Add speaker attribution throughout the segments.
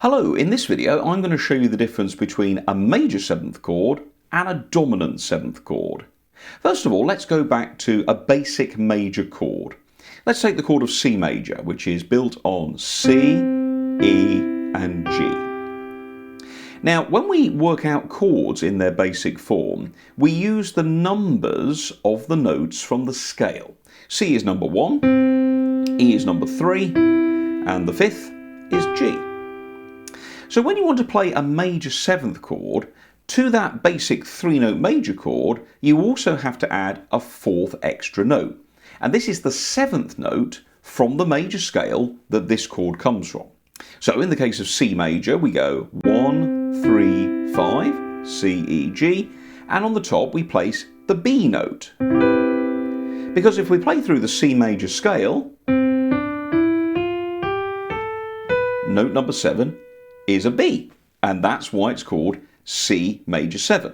Speaker 1: Hello, in this video I'm going to show you the difference between a major 7th chord and a dominant 7th chord. First of all, let's go back to a basic major chord. Let's take the chord of C major, which is built on C, E and G. Now, when we work out chords in their basic form, we use the numbers of the notes from the scale. C is number 1, E is number 3, and the 5th is G. So when you want to play a major 7th chord, to that basic 3-note major chord, you also have to add a 4th extra note. And this is the 7th note from the major scale that this chord comes from. So in the case of C major, we go 1, 3, 5, C, E, G, and on the top we place the B note. Because if we play through the C major scale, note number 7 is a B, and that's why it's called C major 7.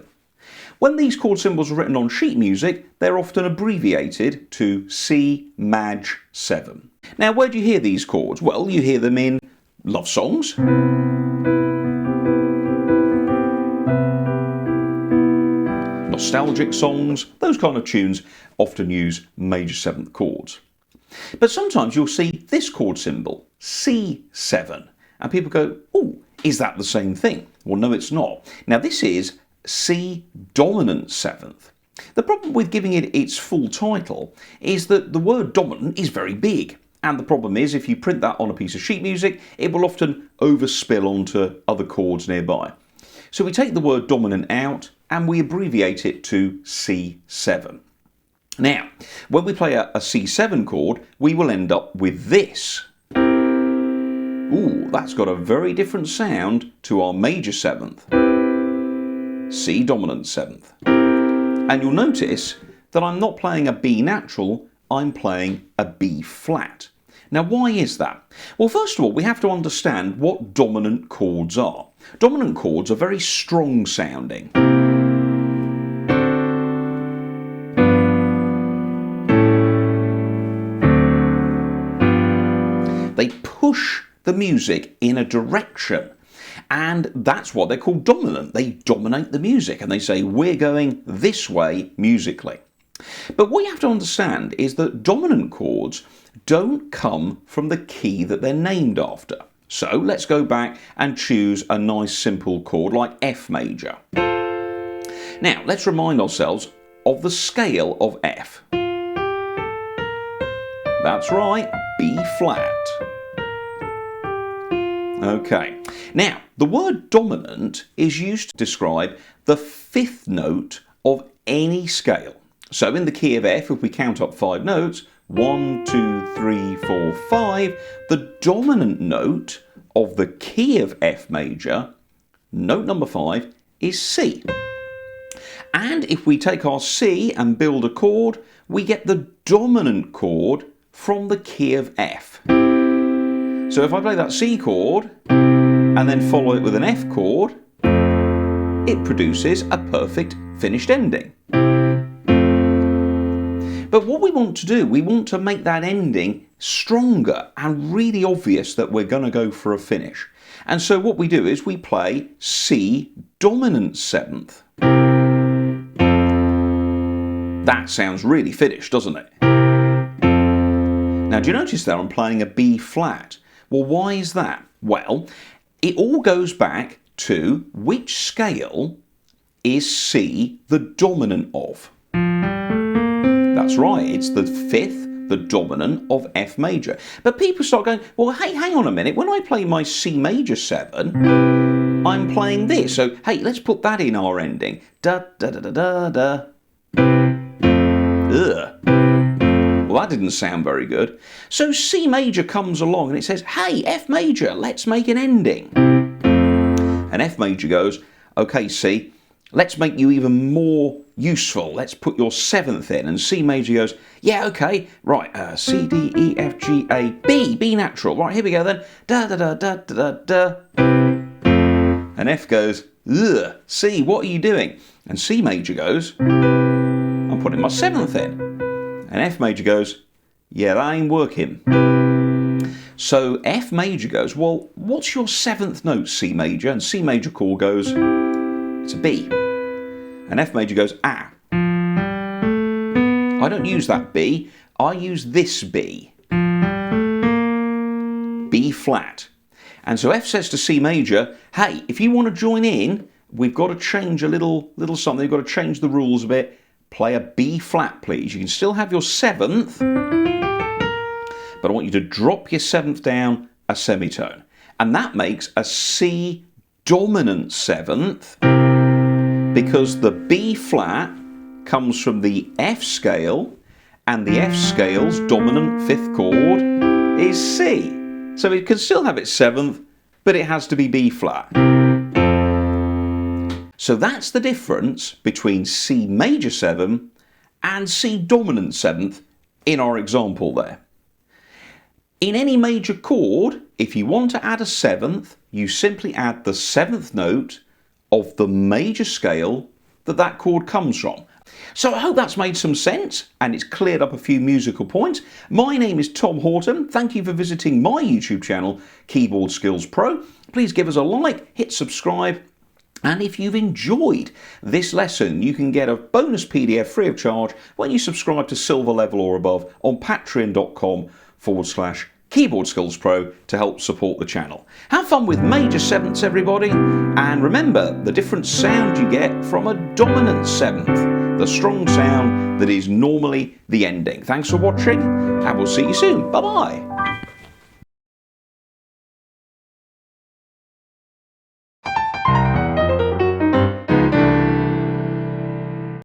Speaker 1: When these chord symbols are written on sheet music, they're often abbreviated to C maj 7. Now, where do you hear these chords? Well, you hear them in love songs, nostalgic songs. Those kind of tunes often use major 7th chords. But sometimes you'll see this chord symbol, C7. And people go, oh, is that the same thing? Well, no, it's not. Now, this is C dominant 7th. The problem with giving it its full title is that the word dominant is very big. And the problem is, if you print that on a piece of sheet music, it will often overspill onto other chords nearby. So we take the word dominant out and we abbreviate it to C7. Now, when we play a C7 chord, we will end up with this. Ooh, that's got a very different sound to our major 7th, C dominant 7th. And you'll notice that I'm not playing a B natural, I'm playing a B flat. Now, why is that? Well, first of all, we have to understand what dominant chords are. Dominant chords are very strong sounding. They push the music in a direction, and that's what they're called dominant. They dominate the music and they say we're going this way musically. But what you have to understand is that dominant chords don't come from the key that they're named after. So let's go back and choose a nice simple chord like F major. Now let's remind ourselves of the scale of F. That's right, B flat. Okay, now the word dominant is used to describe the 5th note of any scale. So in the key of F, if we count up 5 notes, 1, 2, 3, 4, 5, the dominant note of the key of F major, note number 5, is C. And if we take our C and build a chord, we get the dominant chord from the key of F. So if I play that C chord and then follow it with an F chord, it produces a perfect finished ending. But what we want to do, we want to make that ending stronger and really obvious that we're going to go for a finish. And so what we do is we play C dominant 7th. That sounds really finished, doesn't it? Now, do you notice there I'm playing a B flat? Well, why is that? Well, it all goes back to which scale is C the dominant of? That's right, it's the 5th, the dominant of F major. But people start going, well, hey, hang on a minute. When I play my C major 7, I'm playing this. So, hey, let's put that in our ending. Da, da, da, da, da, da. Ugh. Well, that didn't sound very good. So C major comes along and it says, hey, F major, let's make an ending. And F major goes, okay, C, let's make you even more useful. Let's put your 7th in. And C major goes, yeah, okay, right, C, D, E, F, G, A, B, B natural. Right, here we go then. Da, da, da, da, da, da. And F goes, ugh, C, what are you doing? And C major goes, I'm putting my 7th in. And F major goes, yeah, that ain't working. So F major goes, well, what's your 7th note, C major? And C major chord goes, it's a B. And F major goes, ah. I don't use that B, I use this B. B flat. And so F says to C major, hey, if you want to join in, we've got to change a little something, we've got to change the rules a bit. Play a B flat, please. You can still have your 7th, but I want you to drop your 7th down a semitone. And that makes a C dominant 7th, because the B flat comes from the F scale, and the F scale's dominant 5th chord is C. So it can still have its 7th, but it has to be B flat. So that's the difference between C major 7 and C dominant 7th in our example there. In any major chord, if you want to add a 7th, you simply add the 7th note of the major scale that chord comes from. So I hope that's made some sense and it's cleared up a few musical points. My name is Tom Horton. Thank you for visiting my YouTube channel, Keyboard Skills Pro. Please give us a like, hit subscribe, and if you've enjoyed this lesson, you can get a bonus PDF free of charge when you subscribe to Silver Level or above on patreon.com/Keyboard Skills Pro to help support the channel. Have fun with major 7ths, everybody, and remember the different sound you get from a dominant 7th, the strong sound that is normally the ending. Thanks for watching, and we'll see you soon. Bye-bye.